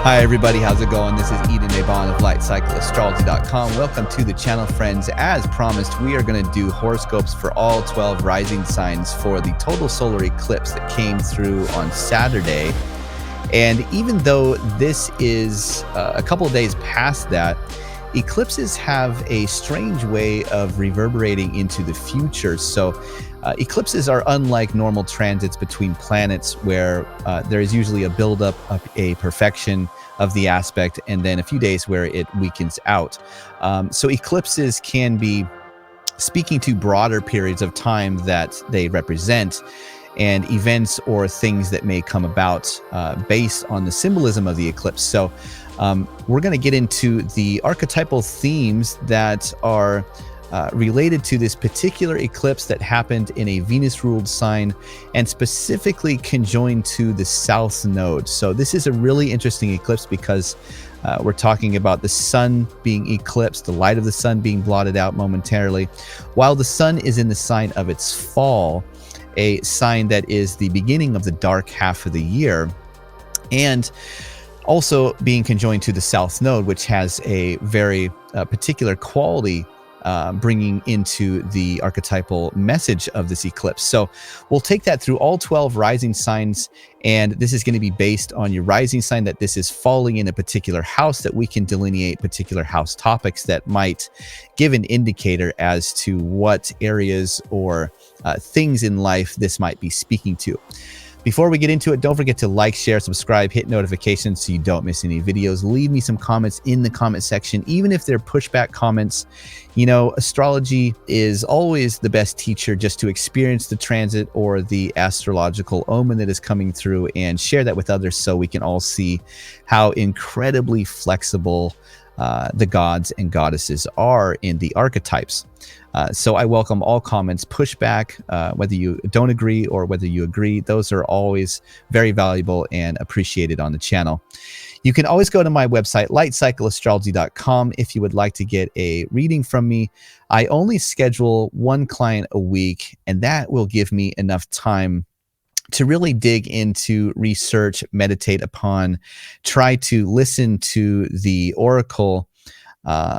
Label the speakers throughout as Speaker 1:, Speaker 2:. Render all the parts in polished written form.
Speaker 1: Hi everybody, how's it going? This is Edan of LightCycleAstrology.com. Welcome to the channel, friends. As promised, we are going to do horoscopes for all 12 rising signs for the total solar eclipse that came through on Saturday. And even though this is a couple of days past that, eclipses have a strange way of reverberating into the future. So eclipses are unlike normal transits between planets where there is usually a buildup of a perfection of the aspect and then a few days where it weakens out. So eclipses can be speaking to broader periods of time that they represent and events or things that may come about based on the symbolism of the eclipse. So we're going to get into the archetypal themes that are related to this particular eclipse that happened in a Venus-ruled sign and specifically conjoined to the South Node. So this is a really interesting eclipse because we're talking about the sun being eclipsed, the light of the sun being blotted out momentarily, while the sun is in the sign of its fall, a sign that is the beginning of the dark half of the year, and also being conjoined to the South Node, which has a very particular quality bringing into the archetypal message of this eclipse. So we'll take that through all 12 rising signs, and this is going to be based on your rising sign, that this is falling in a particular house, that we can delineate particular house topics that might give an indicator as to what areas or things in life this might be speaking to. Before we get into it, don't forget to like, share, subscribe, hit notifications so you don't miss any videos. Leave me some comments in the comment section, even if they're pushback comments. You know, astrology is always the best teacher, just to experience the transit or the astrological omen that is coming through and share that with others so we can all see how incredibly flexible the gods and goddesses are in the archetypes. So I welcome all comments, pushback, whether you don't agree or whether you agree. Those are always very valuable and appreciated on the channel. You can always go to my website, lightcycleastrology.com, if you would like to get a reading from me. I only schedule one client a week, and that will give me enough time to really dig into research, meditate upon, try to listen to the oracle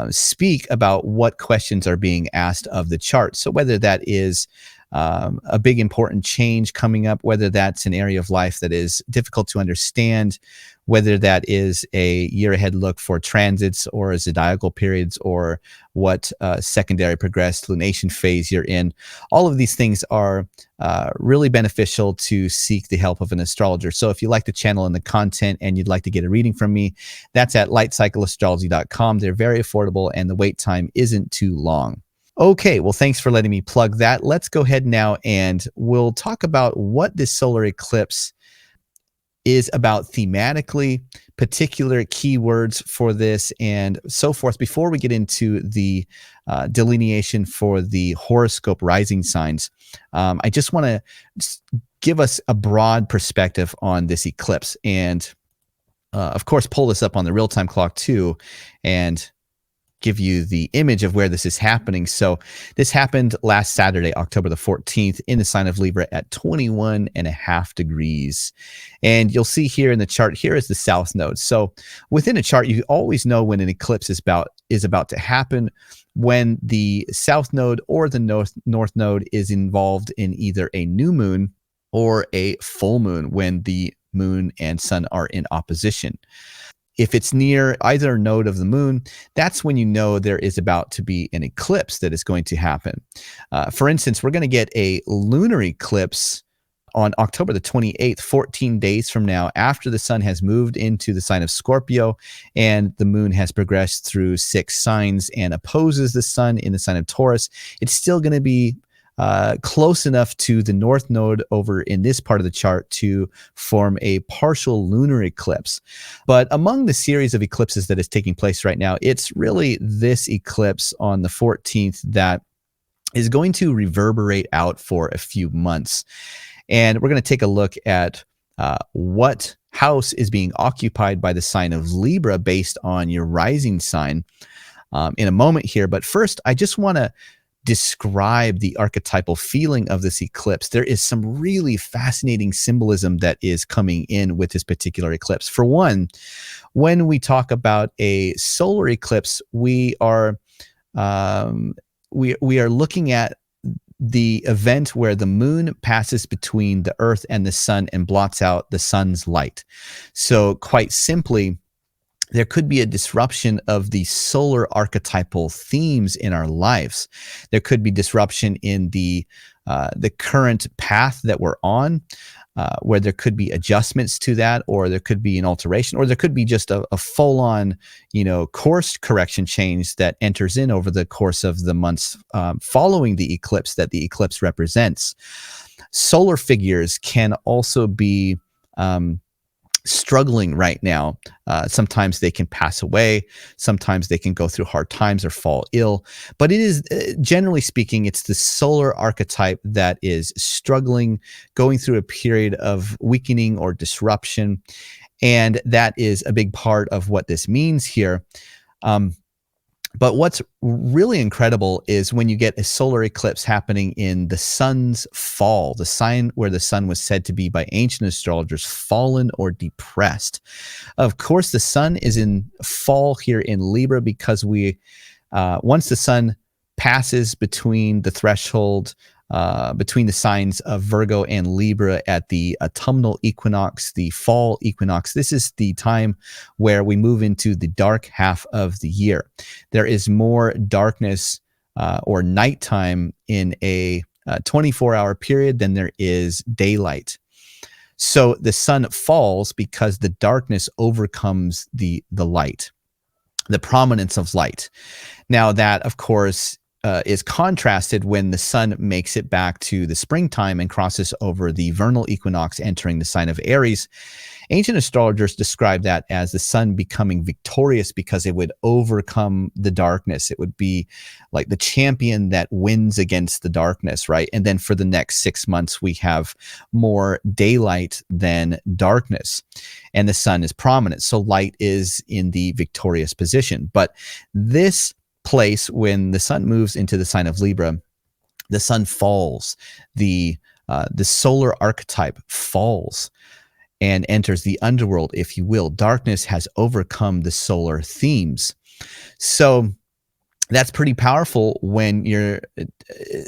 Speaker 1: speak about what questions are being asked of the chart. So whether that is a big important change coming up, whether that's an area of life that is difficult to understand, whether that is a year ahead look for transits or zodiacal periods, or what secondary progressed lunation phase you're in. All of these things are really beneficial to seek the help of an astrologer. So if you like the channel and the content and you'd like to get a reading from me, that's at lightcycleastrology.com. They're very affordable and the wait time isn't too long. Okay, well, thanks for letting me plug that. Let's go ahead now and we'll talk about what this solar eclipse is about thematically, particular keywords for this, and so forth, before we get into the delineation for the horoscope rising signs. I just want to give us a broad perspective on this eclipse, and of course, pull this up on the real-time clock too, and give you the image of where this is happening. So this happened last Saturday, October the 14th, in the sign of Libra at 21.5 degrees. And you'll see here in the chart, here is the South Node. So within a chart, you always know when an eclipse is about to happen, when the South Node or the North Node is involved in either a new moon or a full moon, when the moon and sun are in opposition. If it's near either node of the moon, that's when you know there is about to be an eclipse that is going to happen. For instance, we're going to get a lunar eclipse on October the 28th, 14 days from now, after the sun has moved into the sign of Scorpio and the moon has progressed through 6 signs and opposes the sun in the sign of Taurus. It's still going to be close enough to the North Node over in this part of the chart to form a partial lunar eclipse. But among the series of eclipses that is taking place right now, it's really this eclipse on the 14th that is going to reverberate out for a few months. And we're going to take a look at what house is being occupied by the sign of Libra based on your rising sign in a moment here. But first, I just want to describe the archetypal feeling of this eclipse, there is some really fascinating symbolism that is coming in with this particular eclipse. For one, when we talk about a solar eclipse, we are looking at the event where the moon passes between the earth and the sun and blots out the sun's light. So quite simply, there could be a disruption of the solar archetypal themes in our lives. There could be disruption in the current path that we're on, where there could be adjustments to that, or there could be an alteration, or there could be just a full-on, course correction change that enters in over the course of the months following the eclipse that the eclipse represents. Solar figures can also be struggling right now. Sometimes they can pass away. Sometimes they can go through hard times or fall ill. But it is, generally speaking, it's the solar archetype that is struggling, going through a period of weakening or disruption. And that is a big part of what this means here. But what's really incredible is when you get a solar eclipse happening in the sun's fall, the sign where the sun was said to be by ancient astrologers fallen or depressed. Of course, the sun is in fall here in Libra because once the sun passes between the threshold, between the signs of Virgo and Libra at the autumnal equinox, the fall equinox. This is the time where we move into the dark half of the year. There is more darkness or nighttime in a 24-hour period than there is daylight. So the sun falls because the darkness overcomes the light, the prominence of light. Now that, of course, is contrasted when the sun makes it back to the springtime and crosses over the vernal equinox, entering the sign of Aries. Ancient astrologers describe that as the sun becoming victorious because it would overcome the darkness. It would be like the champion that wins against the darkness, right? And then for the next 6 months, we have more daylight than darkness, and the sun is prominent. So light is in the victorious position. But this place, when the sun moves into the sign of Libra, the sun falls, the solar archetype falls and enters the underworld, if you will. Darkness has overcome the solar themes. So that's pretty powerful when you're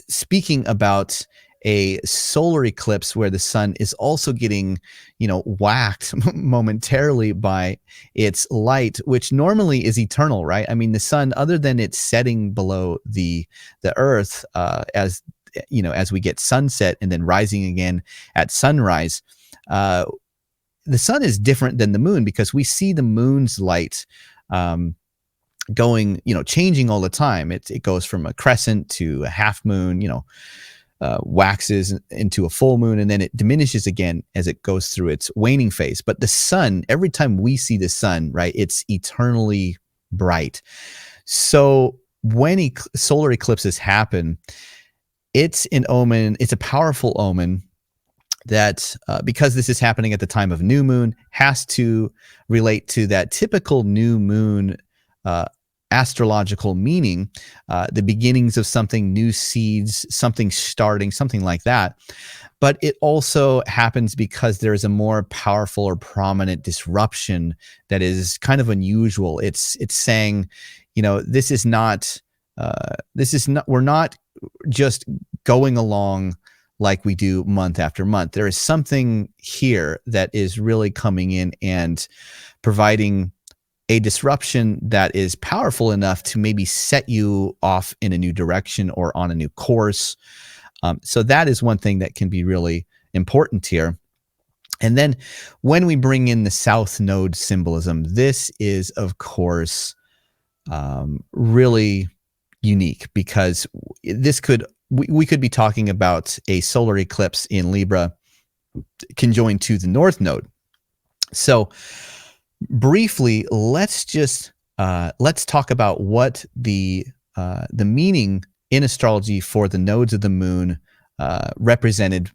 Speaker 1: speaking about a solar eclipse where the sun is also getting, whacked momentarily by its light, which normally is eternal, right? I mean, the sun, other than it's setting below the earth, as we get sunset and then rising again at sunrise, the sun is different than the moon because we see the moon's light going, changing all the time. It goes from a crescent to a half moon, waxes into a full moon, and then it diminishes again as it goes through its waning phase. But the sun, every time we see the sun, right, it's eternally bright. So when solar eclipses happen, it's an omen, it's a powerful omen that because this is happening at the time of new moon, has to relate to that typical new moon astrological meaning, the beginnings of something, new seeds, something starting, something like that. But it also happens because there is a more powerful or prominent disruption that is kind of unusual. It's saying, this is not, we're not just going along like we do month after month. There is something here that is really coming in and providing a disruption that is powerful enough to maybe set you off in a new direction or on a new course. So that is one thing that can be really important here. And then when we bring in the South Node symbolism, this is, of course, really unique because we could be talking about a solar eclipse in Libra conjoined to the North Node. So briefly, let's talk about what the meaning in astrology for the nodes of the moon represented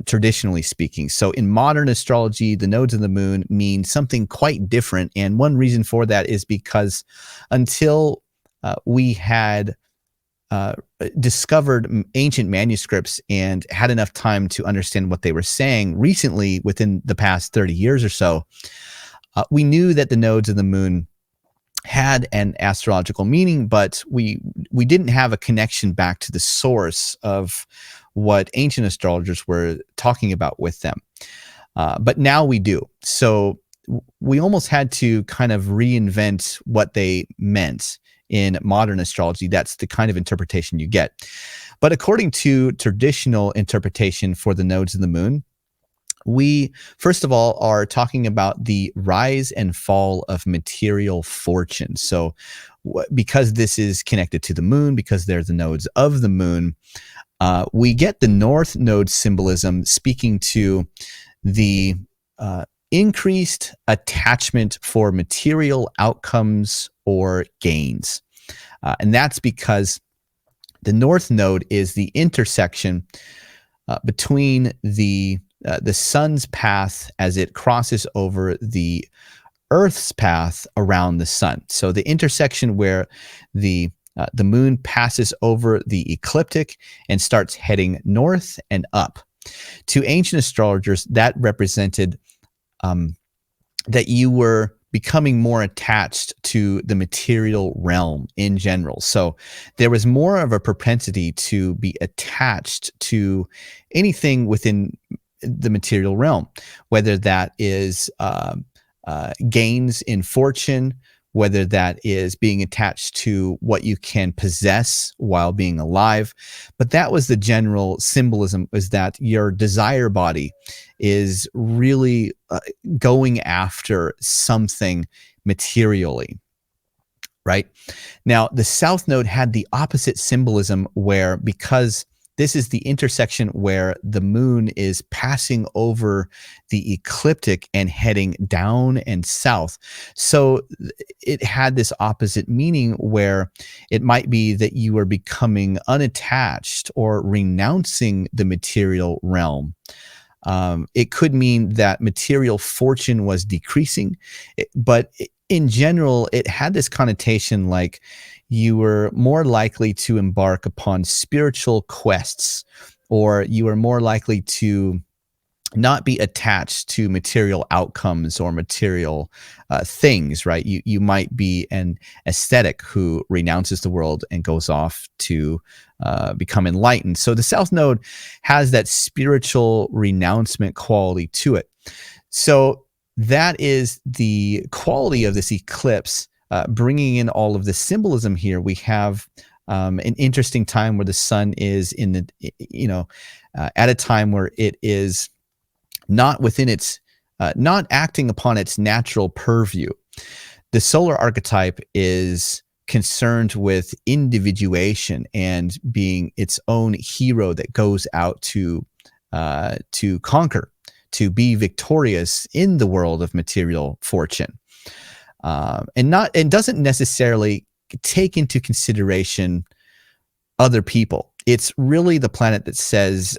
Speaker 1: traditionally speaking. So in modern astrology, the nodes of the moon mean something quite different, and one reason for that is because until we had discovered ancient manuscripts and had enough time to understand what they were saying recently, within the past 30 years or so, we knew that the nodes of the moon had an astrological meaning, but we didn't have a connection back to the source of what ancient astrologers were talking about with them. But now we do. So we almost had to kind of reinvent what they meant in modern astrology. That's the kind of interpretation you get. But according to traditional interpretation for the nodes of the moon, we, first of all, are talking about the rise and fall of material fortune. So because this is connected to the moon, because they're the nodes of the moon, we get the north node symbolism speaking to the increased attachment for material outcomes or gains. And that's because the north node is the intersection between the sun's path as it crosses over the Earth's path around the sun. So the intersection where the moon passes over the ecliptic and starts heading north and up. To ancient astrologers, that represented that you were becoming more attached to the material realm in general. So there was more of a propensity to be attached to anything within the material realm, whether that is gains in fortune, whether that is being attached to what you can possess while being alive. But that was the general symbolism, is that your desire body is really going after something materially, right? Now, the south node had the opposite symbolism, where because this is the intersection where the moon is passing over the ecliptic and heading down and south. So it had this opposite meaning, where it might be that you are becoming unattached or renouncing the material realm. It could mean that material fortune was decreasing, but in general, it had this connotation like you were more likely to embark upon spiritual quests, or you were more likely to not be attached to material outcomes or material things, right? You might be an ascetic who renounces the world and goes off to become enlightened. So the South Node has that spiritual renouncement quality to it. So that is the quality of this eclipse, bringing in all of the symbolism here. We have an interesting time where the sun is in the, at a time where it is not within its, not acting upon its natural purview. The solar archetype is concerned with individuation and being its own hero that goes out to conquer, to be victorious in the world of material fortune, and doesn't necessarily take into consideration other people. It's really the planet that says,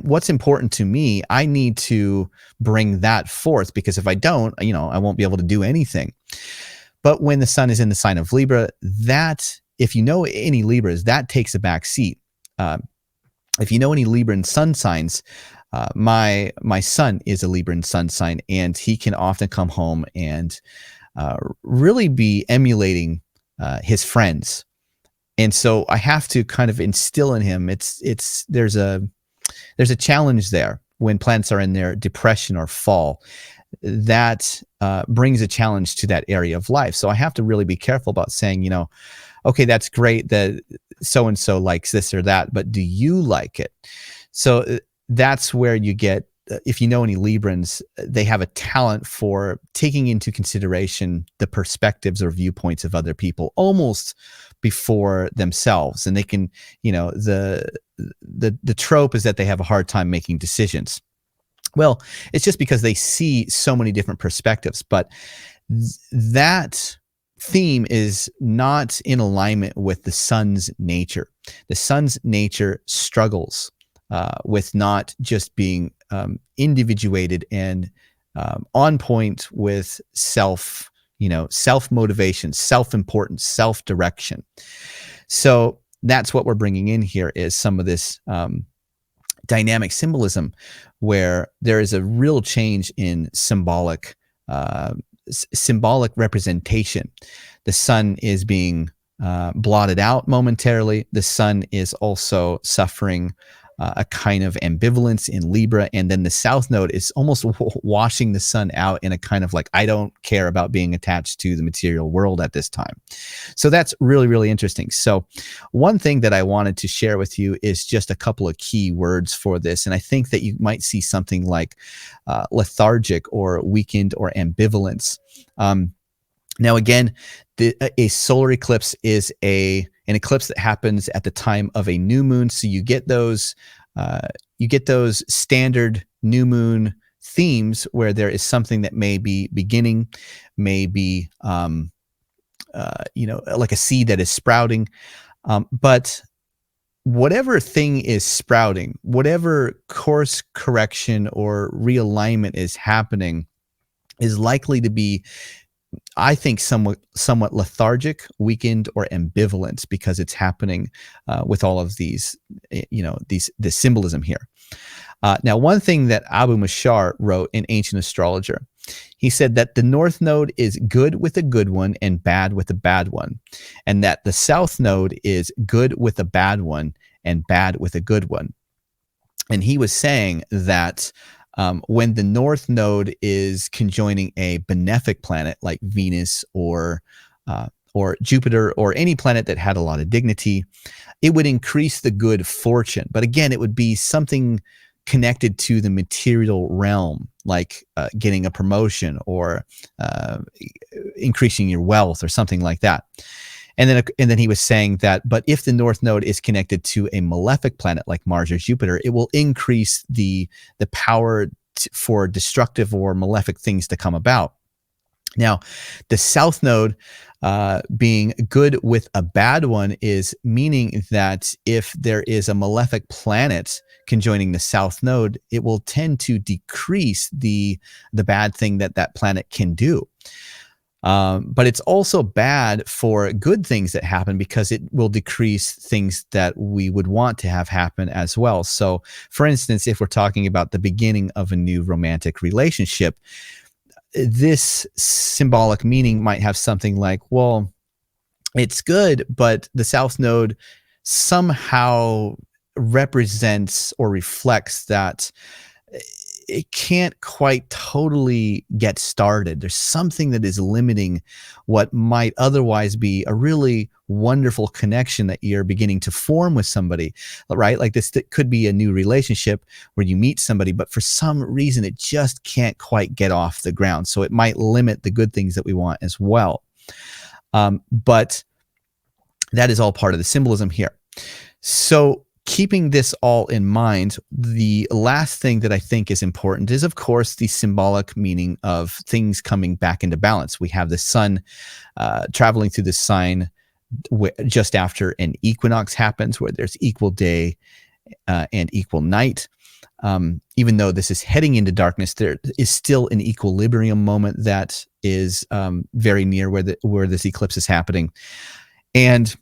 Speaker 1: what's important to me, I need to bring that forth, because if I don't, I won't be able to do anything. But when the sun is in the sign of Libra, that, if you know any Libras, that takes a back seat. If you know any Libran sun signs, my son is a Libran sun sign, and he can often come home and really be emulating his friends. And so I have to kind of instill in him, there's a challenge there when planets are in their depression or fall. That brings a challenge to that area of life. So I have to really be careful about saying, okay, that's great that so-and-so likes this or that, but do you like it? So that's where you get, if you know any Librans, they have a talent for taking into consideration the perspectives or viewpoints of other people almost before themselves. And they can, the trope is that they have a hard time making decisions. Well, it's just because they see so many different perspectives, but that theme is not in alignment with the sun's nature. The sun's nature struggles with not just being individuated and on point with self-motivation, self-importance, self-direction. So that's what we're bringing in here, is some of this dynamic symbolism, where there is a real change in symbolic representation. The sun is being blotted out momentarily. The sun is also suffering a kind of ambivalence in Libra, and then the South Node is almost washing the sun out in a kind of like, I don't care about being attached to the material world at this time. So that's really, really interesting. So one thing that I wanted to share with you is just a couple of key words for this, and I think that you might see something like lethargic or weakened or ambivalence. Now, again, a solar eclipse is an eclipse that happens at the time of a new moon. So you get those standard new moon themes where there is something that may be beginning, maybe like a seed that is sprouting. But whatever thing is sprouting, whatever course correction or realignment is happening, is likely to be, I think, somewhat lethargic, weakened, or ambivalent, because it's happening with all of these, this symbolism here. Now, one thing that Abu Mashar wrote in Ancient Astrologer, he said that the North Node is good with a good one and bad with a bad one, and that the South Node is good with a bad one and bad with a good one. And he was saying that when the North Node is conjoining a benefic planet like Venus or Jupiter or any planet that had a lot of dignity, it would increase the good fortune. But again, it would be something connected to the material realm, like getting a promotion or increasing your wealth or something like that. And then he was saying that, but if the North Node is connected to a malefic planet like Mars or Jupiter, it will increase the power for destructive or malefic things to come about. Now, the South Node being good with a bad one is meaning that if there is a malefic planet conjoining the South Node, it will tend to decrease the bad thing that planet can do. But it's also bad for good things that happen, because it will decrease things that we would want to have happen as well. So, for instance, if we're talking about the beginning of a new romantic relationship, this symbolic meaning might have something like, well, it's good, but the South Node somehow represents or reflects that it can't quite totally get started. There's something that is limiting what might otherwise be a really wonderful connection that you're beginning to form with somebody, right? Like this could be a new relationship where you meet somebody, but for some reason it just can't quite get off the ground. So it might limit the good things that we want as well. But that is all part of the symbolism here. So keeping this all in mind, the last thing that I think is important is, of course, the symbolic meaning of things coming back into balance. We have the sun traveling through the sign just after an equinox happens, where there's equal day and equal night. Even though this is heading into darkness, there is still an equilibrium moment that is very near where this eclipse is happening. And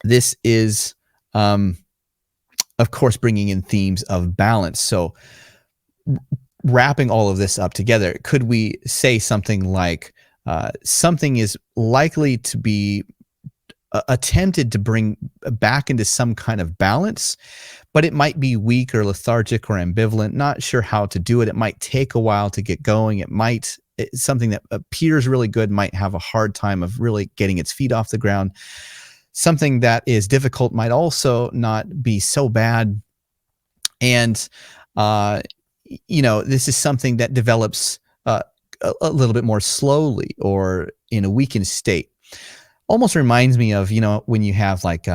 Speaker 1: this is of course, bringing in themes of balance. So wrapping all of this up together, could we say something like something is likely to be attempted to bring back into some kind of balance, but it might be weak or lethargic or ambivalent, not sure how to do it. It might take a while to get going. Something that appears really good might have a hard time of really getting its feet off the ground. Something that is difficult might also not be so bad. And, this is something that develops a little bit more slowly or in a weakened state. Almost reminds me of, when you have like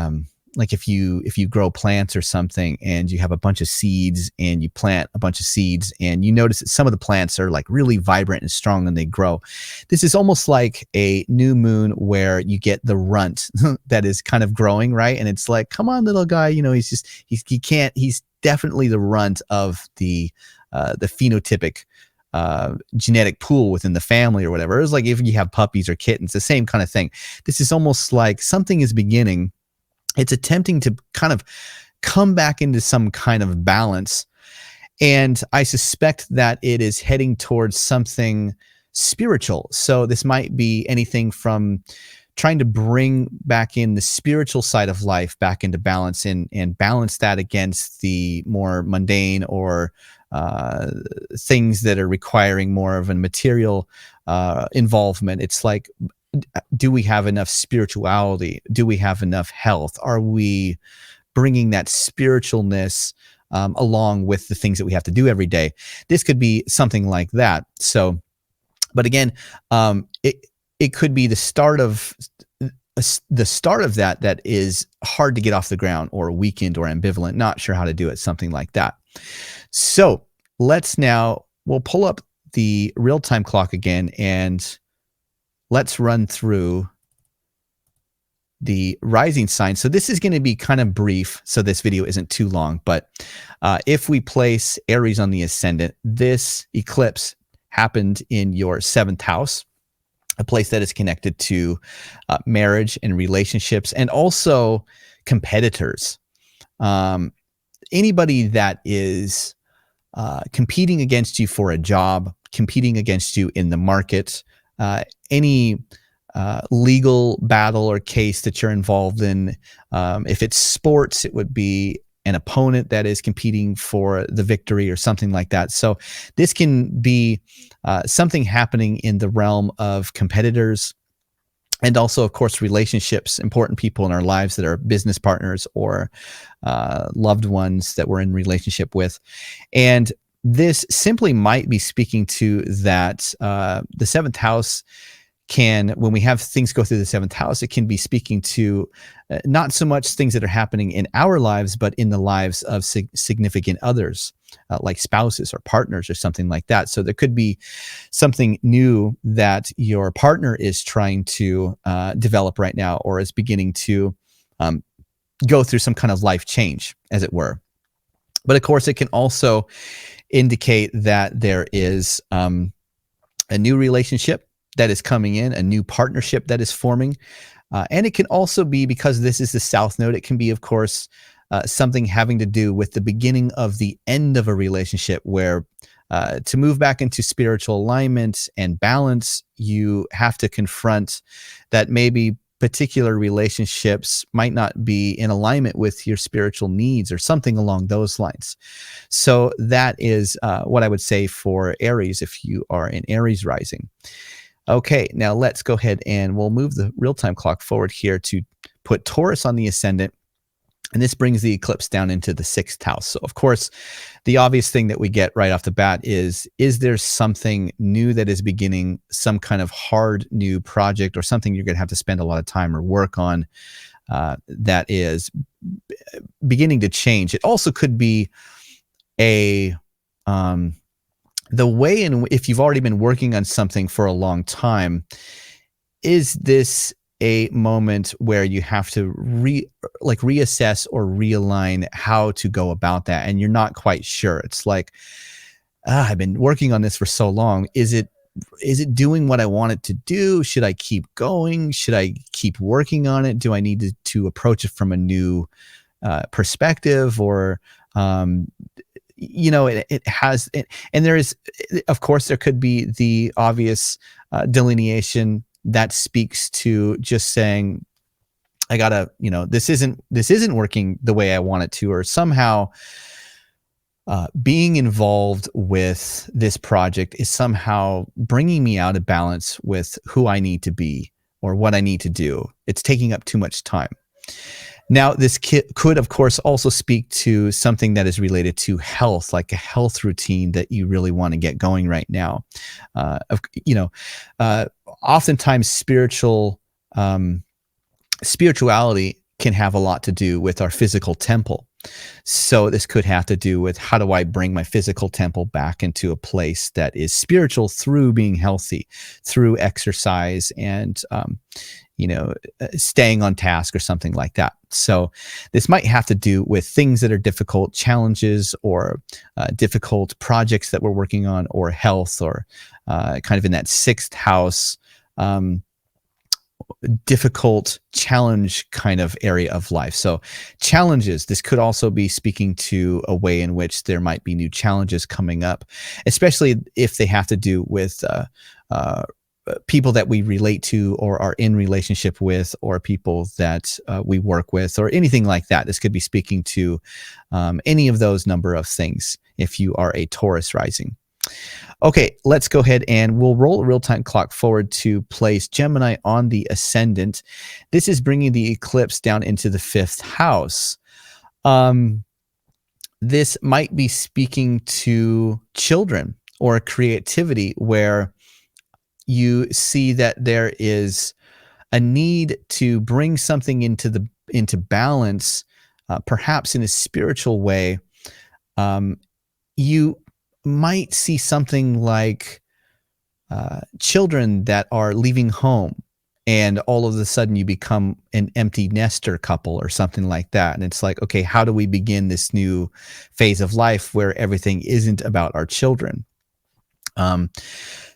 Speaker 1: if you grow plants or something and you have a bunch of seeds and you plant a bunch of seeds and you notice that some of the plants are like really vibrant and strong and they grow. This is almost like a new moon where you get the runt that is kind of growing, right? And it's like, come on, little guy, he's definitely the runt of the phenotypic genetic pool within the family or whatever. It's like if you have puppies or kittens, the same kind of thing. This is almost like something is beginning It's attempting to kind of come back into some kind of balance. And I suspect that it is heading towards something spiritual. So this might be anything from trying to bring back in the spiritual side of life back into balance, and balance that against the more mundane or things that are requiring more of a material involvement. It's like, do we have enough spirituality? Do we have enough health? Are we bringing that spiritualness along with the things that we have to do every day? This could be something like that. So, but again, it could be the start of that is hard to get off the ground, or weakened, or ambivalent, not sure how to do it, something like that. So we'll pull up the real-time clock again, and let's run through the rising sign. So this is going to be kind of brief, so this video isn't too long, but if we place Aries on the ascendant, this eclipse happened in your 7th house, a place that is connected to marriage and relationships, and also competitors. Anybody that is competing against you for a job, competing against you in the market, any legal battle or case that you're involved in. If it's sports, it would be an opponent that is competing for the victory or something like that. So this can be something happening in the realm of competitors, and also, of course, relationships, important people in our lives that are business partners or loved ones that we're in relationship with. And this simply might be speaking to that the 7th house can, when we have things go through the 7th house, it can be speaking to not so much things that are happening in our lives, but in the lives of significant others, like spouses or partners or something like that. So there could be something new that your partner is trying to develop right now, or is beginning to go through some kind of life change, as it were. But of course, it can also indicate that there is a new relationship that is coming in, a new partnership that is forming. And it can also be, because this is the South Node, it can be, of course, something having to do with the beginning of the end of a relationship, where to move back into spiritual alignment and balance, you have to confront that maybe particular relationships might not be in alignment with your spiritual needs, or something along those lines. So that is what I would say for Aries, if you are in Aries rising. Okay, now let's go ahead and we'll move the real-time clock forward here to put Taurus on the ascendant. And this brings the eclipse down into the 6th house. So, of course, the obvious thing that we get right off the bat is there something new that is beginning, some kind of hard new project, or something you're going to have to spend a lot of time or work on that is beginning to change? It also could be a the way in, if you've already been working on something for a long time, is this a moment where you have to reassess or realign how to go about that, and you're not quite sure? It's like, I've been working on this for so long. Is it doing what I want it to do? Should I keep going? Should I keep working on it? Do I need to approach it from a new perspective? Or it has, and there is, of course, there could be the obvious delineation that speaks to just saying, I gotta, this isn't working the way I want it to, or somehow being involved with this project is somehow bringing me out of balance with who I need to be or what I need to do. It's taking up too much time. Now, this could, of course, also speak to something that is related to health, like a health routine that you really want to get going right now. Oftentimes spirituality can have a lot to do with our physical temple. So this could have to do with, how do I bring my physical temple back into a place that is spiritual through being healthy, through exercise, and staying on task or something like that. So this might have to do with things that are difficult, challenges, or difficult projects that we're working on, or health, or kind of in that 6th house, difficult challenge kind of area of life. So challenges, this could also be speaking to a way in which there might be new challenges coming up, especially if they have to do with people that we relate to or are in relationship with, or people that we work with, or anything like that. This could be speaking to any of those number of things if you are a Taurus rising. Okay, let's go ahead and we'll roll a real-time clock forward to place Gemini on the ascendant. This is bringing the eclipse down into the 5th house. This might be speaking to children or creativity, where you see that there is a need to bring something into balance, perhaps in a spiritual way. You might see something like children that are leaving home, and all of a sudden you become an empty nester couple or something like that. And it's like, okay, how do we begin this new phase of life where everything isn't about our children?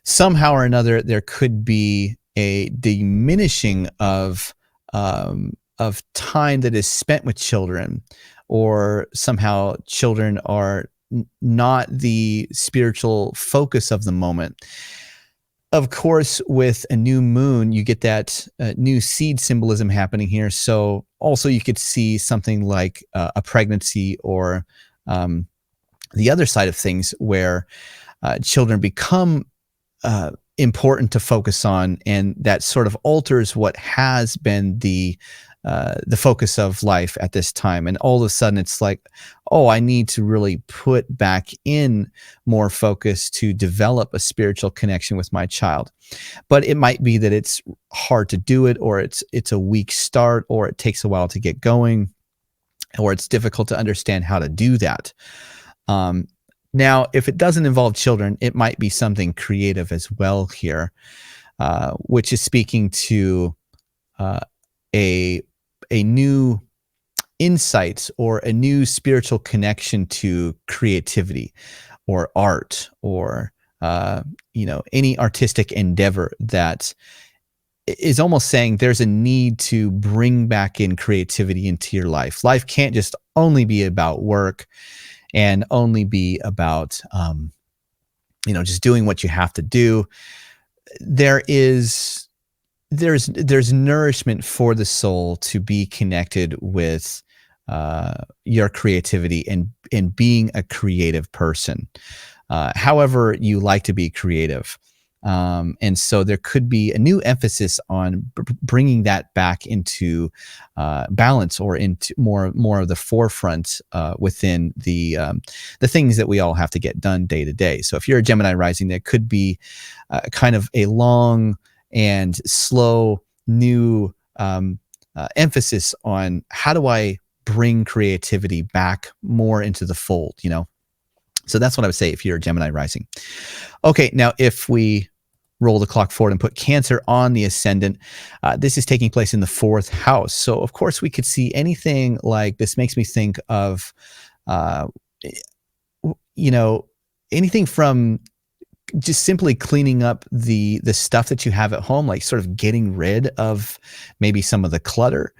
Speaker 1: Somehow or another, there could be a diminishing of time that is spent with children, or somehow children are not the spiritual focus of the moment. Of course, with a new moon, you get that new seed symbolism happening here. So also you could see something like a pregnancy, or the other side of things, where children become important to focus on, and that sort of alters what has been the focus of life at this time. And all of a sudden it's like, oh, I need to really put back in more focus to develop a spiritual connection with my child. But it might be that it's hard to do it, or it's a weak start, or it takes a while to get going, or it's difficult to understand how to do that. Now, if it doesn't involve children, it might be something creative as well here, which is speaking to a new insight, or a new spiritual connection to creativity or art, or any artistic endeavor that is almost saying there's a need to bring back in creativity into your life. Life can't just only be about work and only be about just doing what you have to do. There's nourishment for the soul to be connected with your creativity and being a creative person, however you like to be creative. And so there could be a new emphasis on bringing that back into balance, or into more of the forefront within the things that we all have to get done day to day. So if you're a Gemini rising, there could be kind of a long and slow new emphasis on how do I bring creativity back more into the fold, So that's what I would say if you're a Gemini rising. Okay, now if we roll the clock forward and put Cancer on the ascendant, this is taking place in the 4th house. So of course we could see anything like this. Makes me think of, anything from just simply cleaning up the stuff that you have at home, like sort of getting rid of maybe some of the clutter,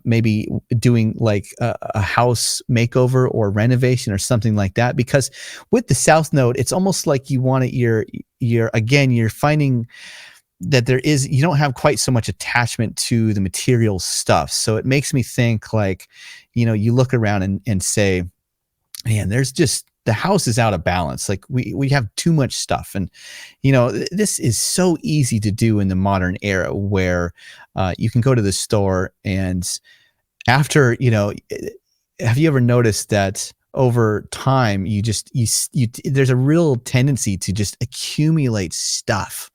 Speaker 1: maybe doing like a house makeover or renovation or something like that. Because with the South Node, it's almost like you want it, you're finding that you don't have quite so much attachment to the material stuff. So it makes me think like, you look around and say, man, the house is out of balance. Like we have too much stuff. And, this is so easy to do in the modern era, where you can go to the store, and after, have you ever noticed that over time, there's a real tendency to just accumulate stuff.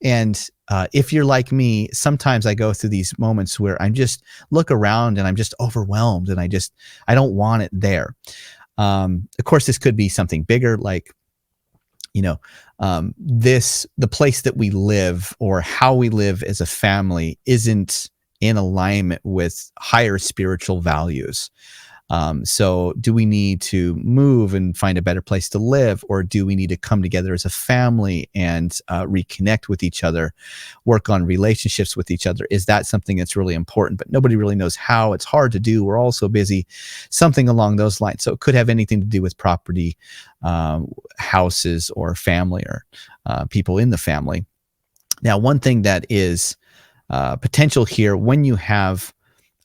Speaker 1: And if you're like me, sometimes I go through these moments where I just look around and I'm just overwhelmed, and I don't want it there. Of course, this could be something bigger, like, the place that we live, or how we live as a family, isn't in alignment with higher spiritual values. So do we need to move and find a better place to live, or do we need to come together as a family and reconnect with each other, work on relationships with each other? Is that something that's really important, but nobody really knows how? It's hard to do. We're all so busy. Something along those lines. So it could have anything to do with property, houses, or family, or people in the family. Now, one thing that is potential here, when you have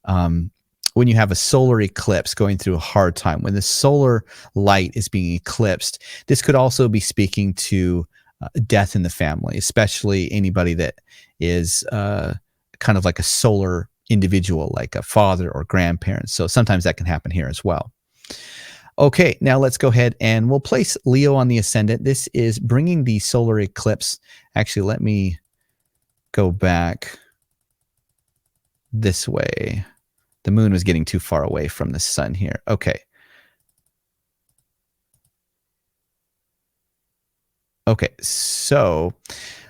Speaker 1: a solar eclipse going through a hard time, when the solar light is being eclipsed, this could also be speaking to death in the family, especially anybody that is kind of like a solar individual, like a father or grandparents. So sometimes that can happen here as well. Okay, now let's go ahead and we'll place Leo on the ascendant. This is bringing the solar eclipse. Actually, let me go back this way. The moon was getting too far away from the sun here. Okay. Okay, so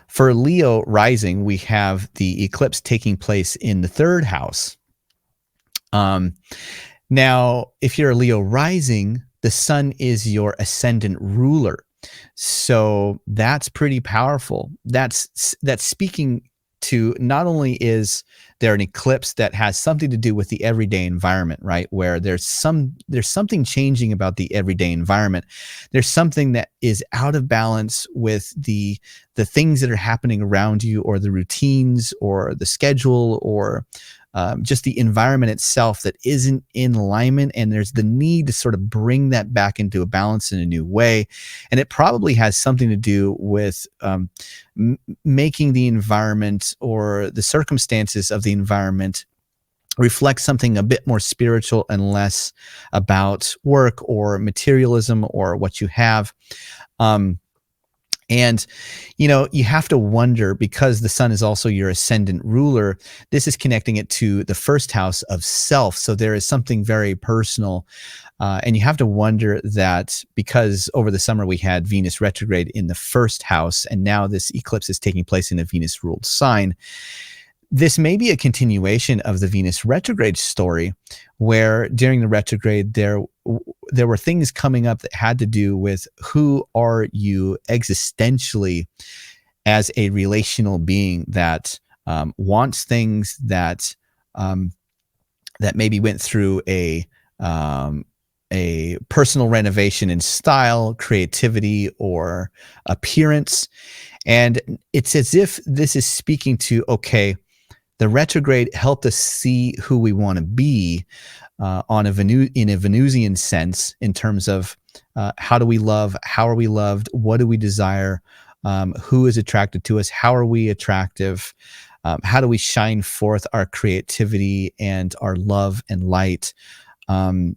Speaker 1: for Leo rising, we have the eclipse taking place in the third house. Now, if you're a Leo rising, the sun is your ascendant ruler. So that's pretty powerful. That's speaking to, not only is there an eclipse that has something to do with the everyday environment, right? Where there's something changing about the everyday environment. There's something that is out of balance with the things that are happening around you, or the routines, or the schedule, or just the environment itself that isn't in alignment, and there's the need to sort of bring that back into a balance in a new way. And it probably has something to do with making the environment, or the circumstances of the environment, reflect something a bit more spiritual and less about work or materialism or what you have. And, you have to wonder, because the sun is also your ascendant ruler, this is connecting it to the first house of self. So there is something very personal. And you have to wonder that, because over the summer we had Venus retrograde in the first house, and now this eclipse is taking place in a Venus ruled sign. This may be a continuation of the Venus retrograde story, where during the retrograde there were things coming up that had to do with, who are you existentially as a relational being that wants things, that maybe went through a personal renovation in style, creativity, or appearance. And it's as if this is speaking to, okay, the retrograde helped us see who we want to be in a Venusian sense, in terms of how do we love, how are we loved, what do we desire, who is attracted to us, how are we attractive, how do we shine forth our creativity and our love and light, how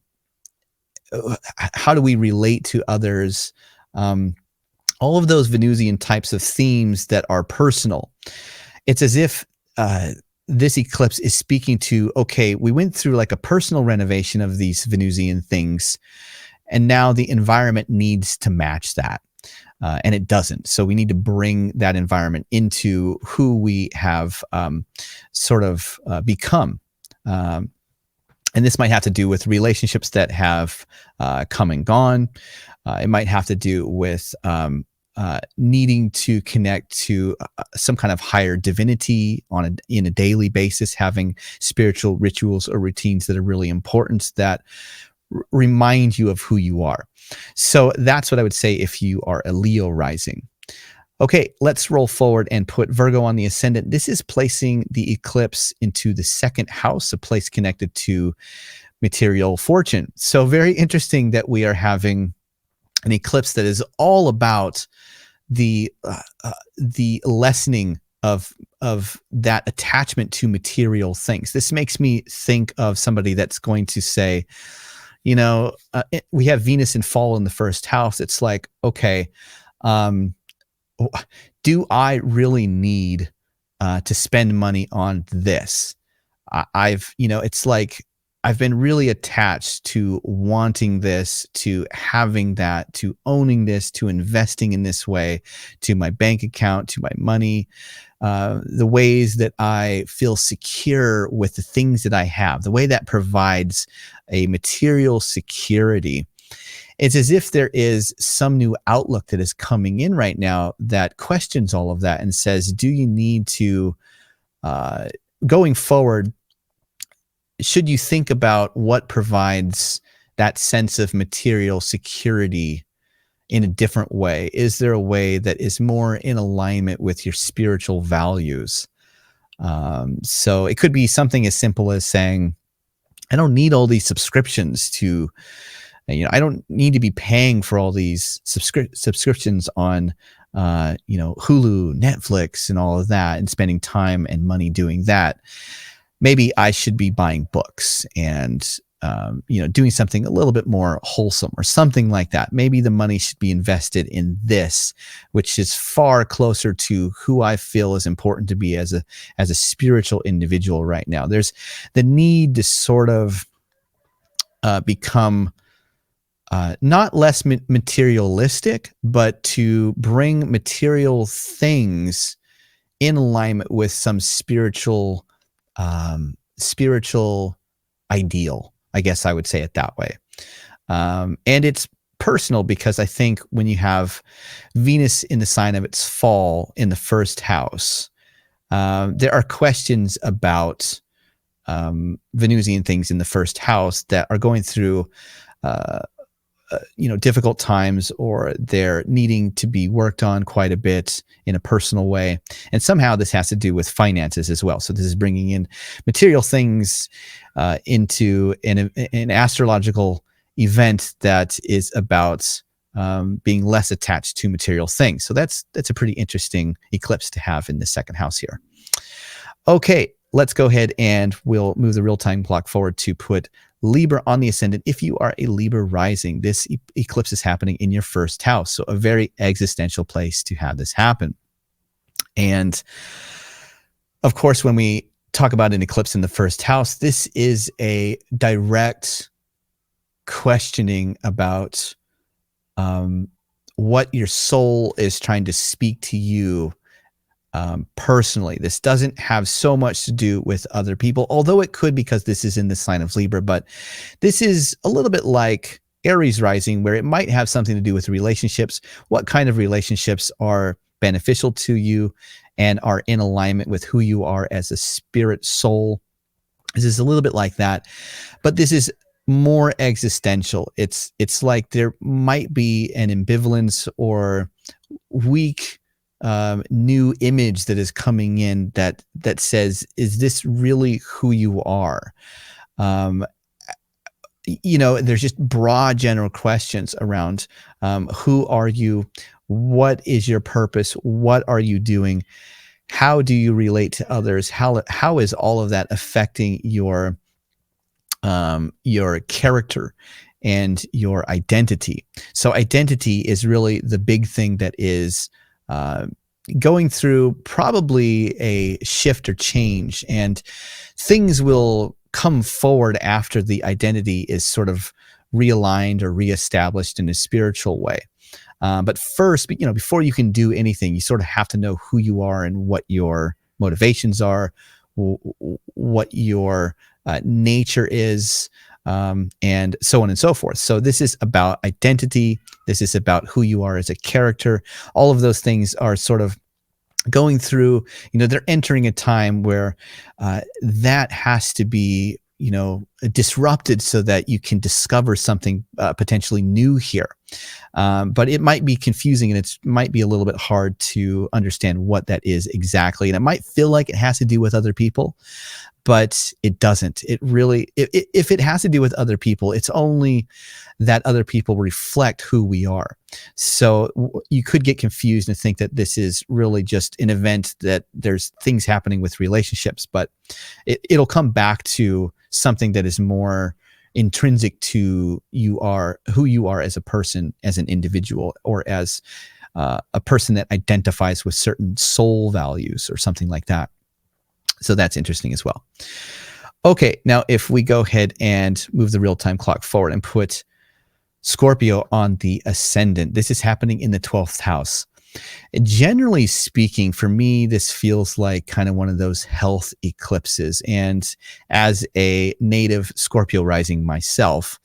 Speaker 1: do we relate to others, all of those Venusian types of themes that are personal. It's as if this eclipse is speaking to, okay, we went through like a personal renovation of these Venusian things, and now the environment needs to match that. And it doesn't. So we need to bring that environment into who we have become. And this might have to do with relationships that have come and gone. It might have to do with needing to connect to some kind of higher divinity in a daily basis, having spiritual rituals or routines that are really important, that remind you of who you are. So that's what I would say if you are a Leo rising. Okay, let's roll forward and put Virgo on the ascendant. This is placing the eclipse into the second house, a place connected to material fortune. So very interesting that we are having an eclipse that is all about the lessening of that attachment to material things. This makes me think of somebody that's going to say, we have Venus in fall in the first house. It's like, okay, do I really need to spend money on this? It's like, I've been really attached to wanting this, to having that, to owning this, to investing in this way, to my bank account, to my money, the ways that I feel secure with the things that I have, the way that provides a material security. It's as if there is some new outlook that is coming in right now that questions all of that and says, do you need to, going forward, should you think about what provides that sense of material security in a different way? Is there a way that is more in alignment with your spiritual values? So it could be something as simple as saying, I don't need all these subscriptions to, I don't need to be paying for all these subscriptions on, Hulu, Netflix, and all of that, and spending time and money doing that. Maybe I should be buying books and, doing something a little bit more wholesome or something like that. Maybe the money should be invested in this, which is far closer to who I feel is important to be as a spiritual individual right now. There's the need to sort of become not less materialistic, but to bring material things in alignment with some spiritual ideal. I guess I would say it that way. And it's personal because I think when you have Venus in the sign of its fall in the first house, there are questions about Venusian things in the first house that are going through difficult times, or they're needing to be worked on quite a bit in a personal way. And somehow this has to do with finances as well. So this is bringing in material things into an astrological event that is about being less attached to material things. So that's a pretty interesting eclipse to have in the second house here. Okay, let's go ahead and we'll move the real-time clock forward to put Libra on the ascendant. If you are a Libra rising, this eclipse is happening in your first house. So a very existential place to have this happen. And of course, when we talk about an eclipse in the first house, this is a direct questioning about what your soul is trying to speak to you personally. This doesn't have so much to do with other people, although it could, because this is in the sign of Libra. But this is a little bit like Aries Rising, where it might have something to do with relationships. What kind of relationships are beneficial to you and are in alignment with who you are as a spirit soul? This is a little bit like that, but this is more existential. It's like there might be an ambivalence or weak new image that is coming in that says, is this really who you are? There's just broad general questions around who are you? What is your purpose? What are you doing? How do you relate to others? How is all of that affecting your character and your identity? So identity is really the big thing that is going through probably a shift or change, and things will come forward after the identity is sort of realigned or reestablished in a spiritual way. But first, before you can do anything, you sort of have to know who you are and what your motivations are, what your nature is, and so on and so forth. So this is about identity. This is about who you are as a character. All of those things are sort of going through, they're entering a time where that has to be, disrupted so that you can discover something potentially new here. But it might be confusing, and it might be a little bit hard to understand what that is exactly. And it might feel like it has to do with other people, but it doesn't. It really, if it has to do with other people, it's only that other people reflect who we are. So you could get confused and think that this is really just an event that there's things happening with relationships, but it'll come back to something that is more intrinsic to who you are as a person, as an individual, or as a person that identifies with certain soul values or something like that. So that's interesting as well. Okay, now if we go ahead and move the real-time clock forward and put Scorpio on the ascendant, this is happening in the 12th house. Generally speaking, for me, this feels like kind of one of those health eclipses. And as a native Scorpio rising myself,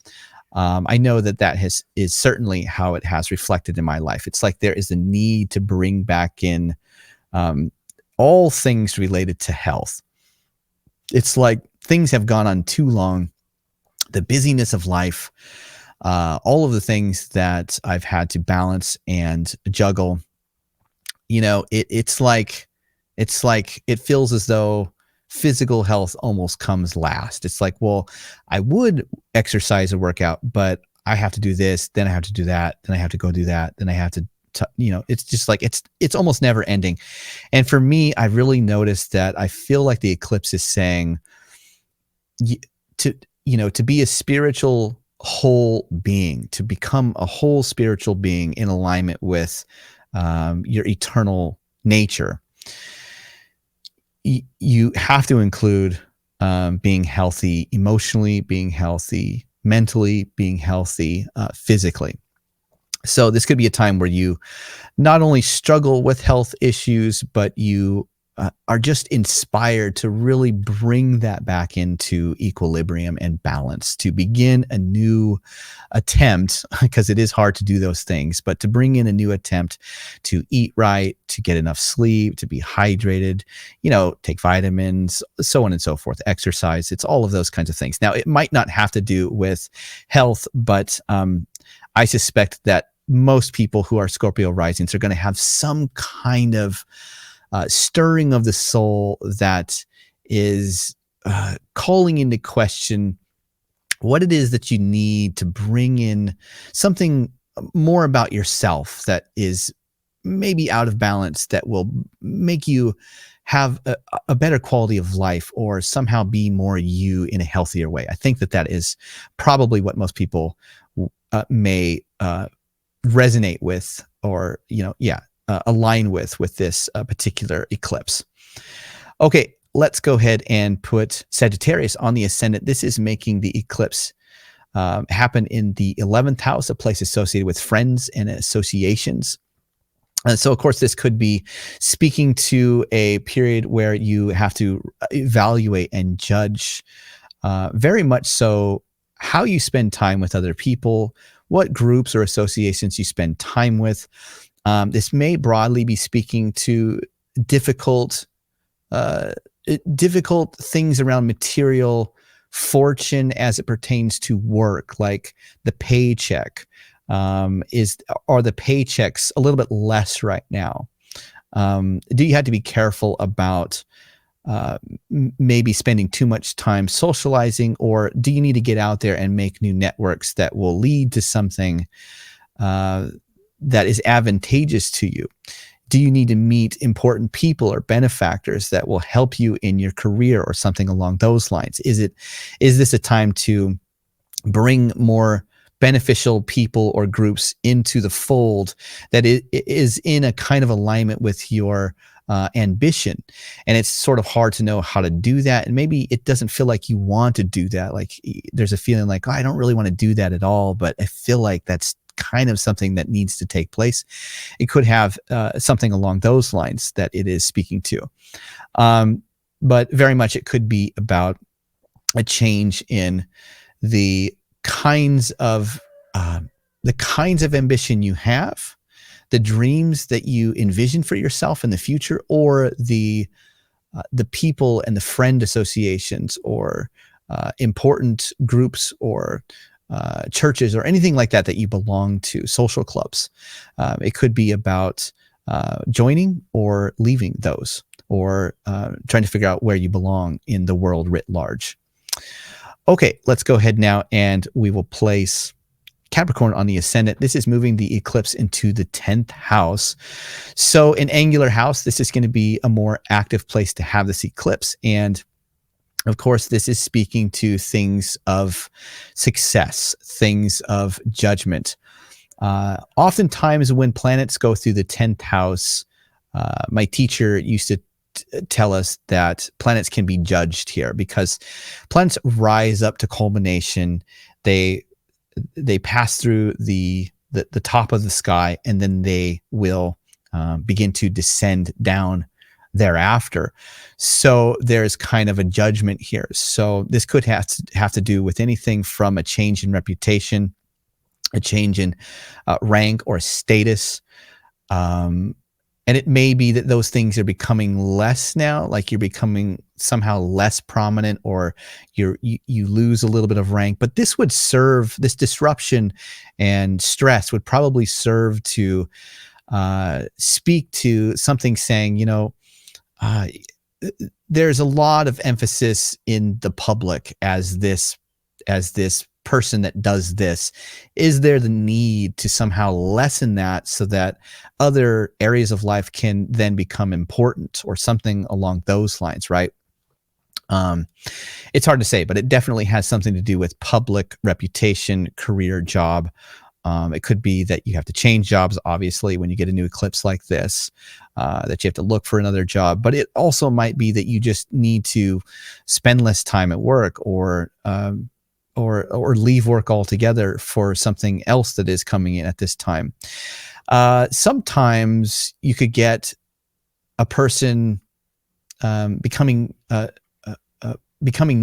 Speaker 1: I know that is certainly how it has reflected in my life. It's like there is a need to bring back in all things related to health. It's like things have gone on too long. The busyness of life, all of the things that I've had to balance and juggle, it's like it feels as though physical health almost comes last. It's like, well, I would exercise or work out, but I have to do this, then I have to do that, then I have to go do that, then I have to it's just like it's almost never ending. And for me, I really noticed that I feel like the eclipse is saying to be a spiritual whole being, to become a whole spiritual being in alignment with your eternal nature, you have to include being healthy emotionally, being healthy mentally, being healthy physically. So this could be a time where you not only struggle with health issues, but you are just inspired to really bring that back into equilibrium and balance, to begin a new attempt, because it is hard to do those things, but to bring in a new attempt to eat right, to get enough sleep, to be hydrated, take vitamins, so on and so forth, exercise. It's all of those kinds of things. Now, it might not have to do with health, but I suspect that most people who are Scorpio risings are going to have some kind of stirring of the soul that is calling into question what it is that you need to bring in something more about yourself that is maybe out of balance, that will make you have a better quality of life or somehow be more you in a healthier way. I think that is probably what most people may resonate with, or align with this particular eclipse. Okay, let's go ahead and put Sagittarius on the ascendant. This is making the eclipse happen in the 11th house, a place associated with friends and associations. So, of course, this could be speaking to a period where you have to evaluate and judge very much so how you spend time with other people, what groups or associations you spend time with. This may broadly be speaking to difficult things around material fortune as it pertains to work, like the paycheck. Are the paychecks a little bit less right now? Do you have to be careful about maybe spending too much time socializing, or do you need to get out there and make new networks that will lead to something that is advantageous to you? Do you need to meet important people or benefactors that will help you in your career or something along those lines? Is this a time to bring more beneficial people or groups into the fold that is in a kind of alignment with your ambition? And it's sort of hard to know how to do that. And maybe it doesn't feel like you want to do that. Like there's a feeling like, oh, I don't really want to do that at all, but I feel like that's kind of something that needs to take place. It could have something along those lines that it is speaking to. But very much it could be about a change in the kinds of ambition you have, the dreams that you envision for yourself in the future, or the people and the friend associations or important groups or churches or anything like that you belong to, social clubs. It could be about joining or leaving those, or trying to figure out where you belong in the world writ large. Okay, let's go ahead now and we will place Capricorn on the ascendant. This is moving the eclipse into the 10th house. So an angular house, this is going to be a more active place to have this eclipse. And of course, this is speaking to things of success, things of judgment. Oftentimes when planets go through the 10th house, my teacher used to tell us that planets can be judged here, because planets rise up to culmination. They pass through the top of the sky, and then they will begin to descend down thereafter. So there's kind of a judgment here. So this could have to do with anything from a change in reputation, a change in rank or status. And it may be that those things are becoming less now, like you're becoming somehow less prominent, or you lose a little bit of rank. But this would serve, this disruption and stress would probably serve to speak to something saying, there's a lot of emphasis in the public as this person that does this. Is there the need to somehow lessen that so that other areas of life can then become important, or something along those lines, right? It's hard to say, but it definitely has something to do with public reputation, career, job. It could be that you have to change jobs, obviously, when you get a new eclipse like this, that you have to look for another job. But it also might be that you just need to spend less time at work, or leave work altogether for something else that is coming in at this time. Sometimes you could get a person becoming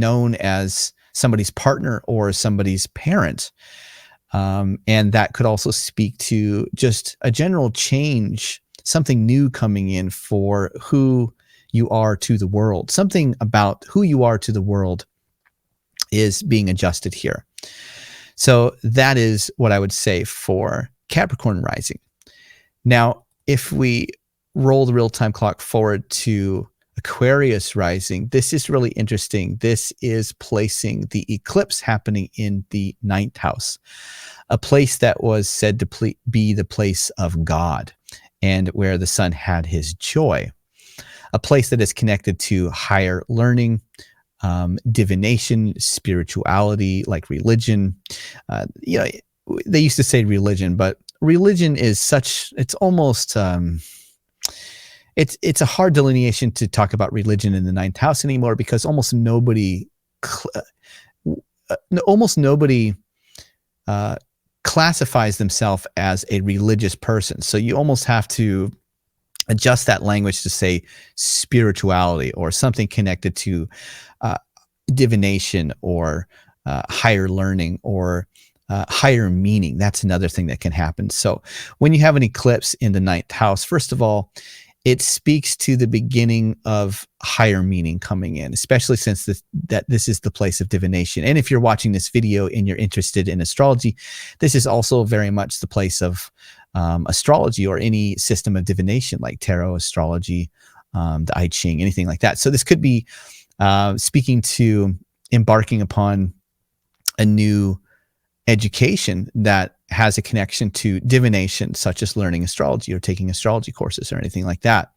Speaker 1: known as somebody's partner or somebody's parent. And that could also speak to just a general change, something new coming in for who you are to the world. Something about who you are to the world is being adjusted here. So that is what I would say for Capricorn Rising. Now, if we roll the real-time clock forward to Aquarius Rising, this is really interesting. This is placing the eclipse happening in the 9th house, a place that was said to be the place of God, and where the sun had his joy, a place that is connected to higher learning, divination, spirituality, like religion. They used to say religion, but religion is such, it's almost, it's a hard delineation to talk about religion in the 9th house anymore, because almost nobody classifies themselves as a religious person. So you almost have to adjust that language to say spirituality, or something connected to divination, or higher learning, or higher meaning. That's another thing that can happen. So when you have an eclipse in the 9th house, first of all, it speaks to the beginning of higher meaning coming in, especially since this is the place of divination. And if you're watching this video and you're interested in astrology, this is also very much the place of astrology, or any system of divination like tarot, astrology, the I Ching, anything like that. So this could be speaking to embarking upon a new education that has a connection to divination, such as learning astrology or taking astrology courses or anything like that.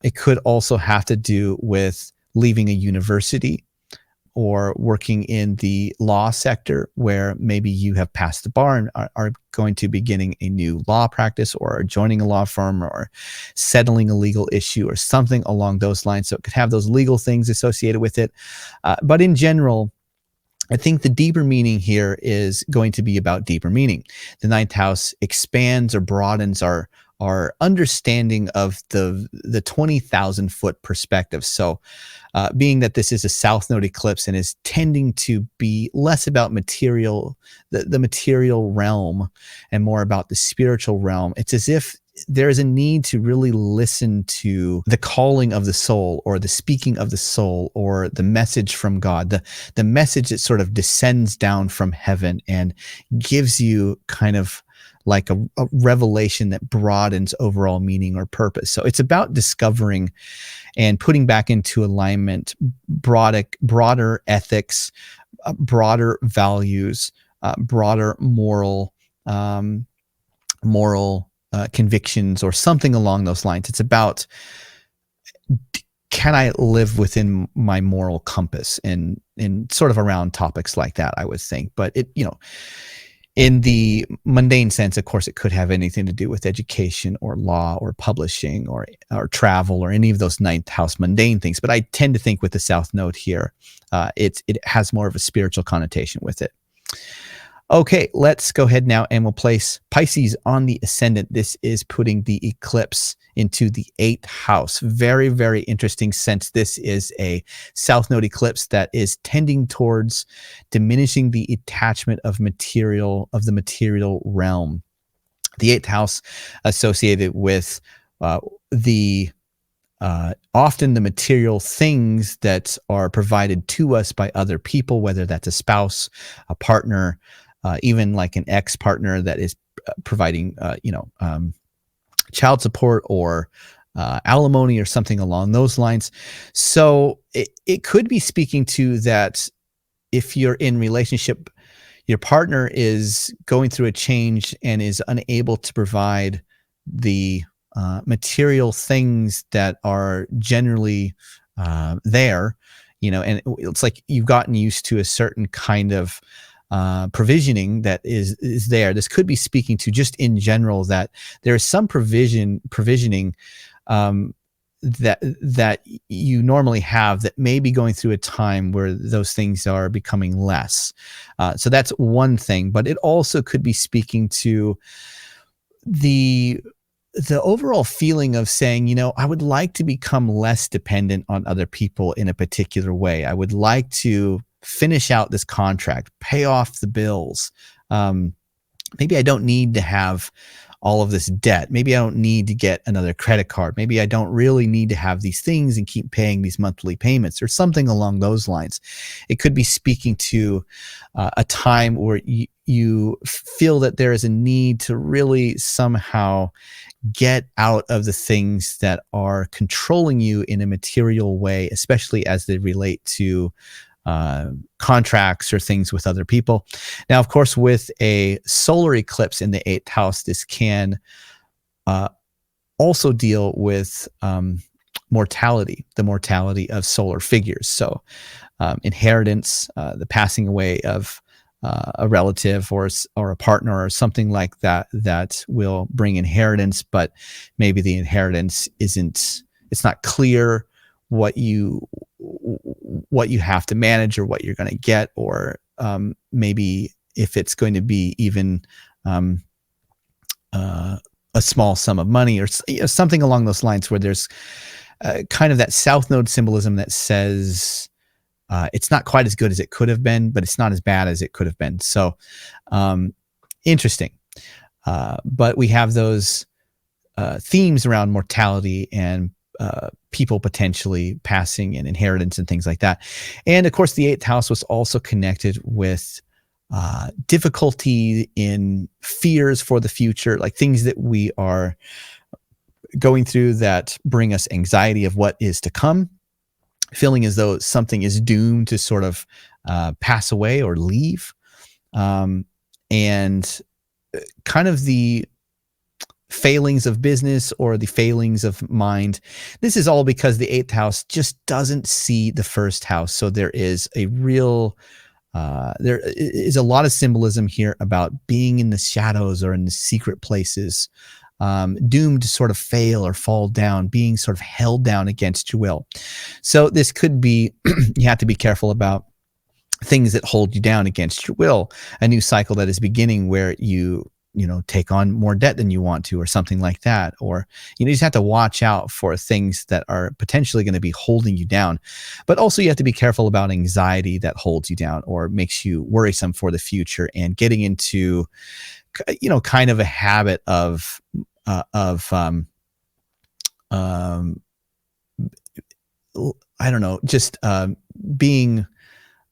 Speaker 1: It could also have to do with leaving a university, or working in the law sector, where maybe you have passed the bar and are going to be getting a new law practice, or joining a law firm, or settling a legal issue, or something along those lines. So it could have those legal things associated with it. But in general, I think the deeper meaning here is going to be about deeper meaning. The 9th house expands or broadens our understanding of the 20,000 foot perspective. So being that this is a south node eclipse and is tending to be less about material, the material realm, and more about the spiritual realm, it's as if there is a need to really listen to the calling of the soul, or the speaking of the soul, or the message from God, the message that sort of descends down from heaven and gives you kind of like a revelation that broadens overall meaning or purpose. So it's about discovering and putting back into alignment broader ethics, broader values, broader moral convictions, or something along those lines. It's about, can I live within my moral compass, and sort of around topics like that, I would think. But In the mundane sense, of course, it could have anything to do with education or law or publishing or travel or any of those ninth house mundane things. But I tend to think with the South Node here, it has more of a spiritual connotation with it. Okay, let's go ahead now and we'll place Pisces on the ascendant. This is putting the eclipse into the 8th house. Very, very interesting, since this is a South Node eclipse that is tending towards diminishing the attachment of the material realm. The 8th house associated with often the material things that are provided to us by other people, whether that's a spouse, a partner, even like an ex-partner that is providing, child support or alimony or something along those lines. So it could be speaking to that if you're in relationship, your partner is going through a change and is unable to provide the material things that are generally there, and it's like you've gotten used to a certain kind of provisioning that is there. This could be speaking to just in general that there is some provisioning that you normally have that may be going through a time where those things are becoming less. So that's one thing, but it also could be speaking to the overall feeling of saying, I would like to become less dependent on other people in a particular way. I would like to finish out this contract, pay off the bills. Maybe I don't need to have all of this debt. Maybe I don't need to get another credit card. Maybe I don't really need to have these things and keep paying these monthly payments or something along those lines. It could be speaking to a time where you feel that there is a need to really somehow get out of the things that are controlling you in a material way, especially as they relate to contracts or things with other people. Now, of course, with a solar eclipse in the 8th house, this can also deal with mortality, the mortality of solar figures. So inheritance, the passing away of a relative or a partner or something like that will bring inheritance, but maybe the inheritance it's not clear what you have to manage or what you're going to get, or maybe if it's going to be even a small sum of money or something along those lines, where there's kind of that South Node symbolism that says it's not quite as good as it could have been, but it's not as bad as it could have been. So interesting. But we have those themes around mortality and people potentially passing and inheritance and things like that. And of course, the 8th house was also connected with difficulty in fears for the future, like things that we are going through that bring us anxiety of what is to come, feeling as though something is doomed to sort of pass away or leave. And kind of the failings of business or the failings of mind. This is all because the 8th house just doesn't see the 1st house. So there is a real, there is a lot of symbolism here about being in the shadows or in the secret places, doomed to sort of fail or fall down, being sort of held down against your will. So this could be, you have to be careful about things that hold you down against your will, a new cycle that is beginning where you take on more debt than you want to, or something like that. Or, you just have to watch out for things that are potentially going to be holding you down. But also you have to be careful about anxiety that holds you down or makes you worrisome for the future, and getting into, kind of a habit of I don't know, just being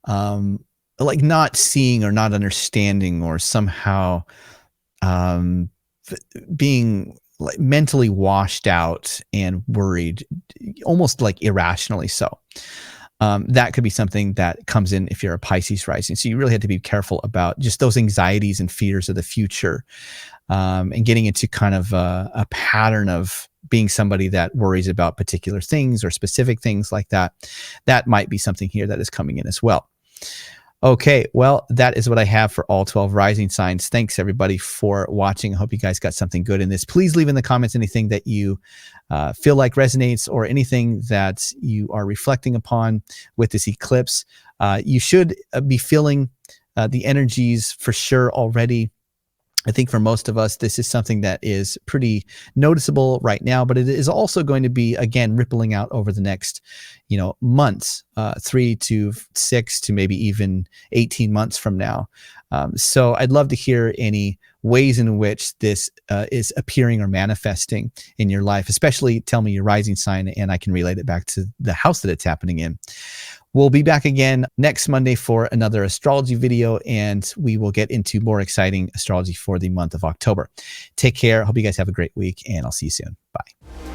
Speaker 1: like not seeing or not understanding, or somehow being like mentally washed out and worried, almost like irrationally so. That could be something that comes in if you're a Pisces rising. So you really have to be careful about just those anxieties and fears of the future, and getting into kind of a pattern of being somebody that worries about particular things or specific things like that. That might be something here that is coming in as well. Okay, well, that is what I have for all 12 rising signs. Thanks, everybody, for watching. I hope you guys got something good in this. Please leave in the comments anything that you feel like resonates or anything that you are reflecting upon with this eclipse. You should be feeling the energies for sure already. I think for most of us, this is something that is pretty noticeable right now, but it is also going to be, again, rippling out over the next, months, 3 to 6 to maybe even 18 months from now. So I'd love to hear any ways in which this is appearing or manifesting in your life, especially tell me your rising sign and I can relate it back to the house that it's happening in. We'll be back again next Monday for another astrology video, and we will get into more exciting astrology for the month of October. Take care. Hope you guys have a great week, and I'll see you soon. Bye.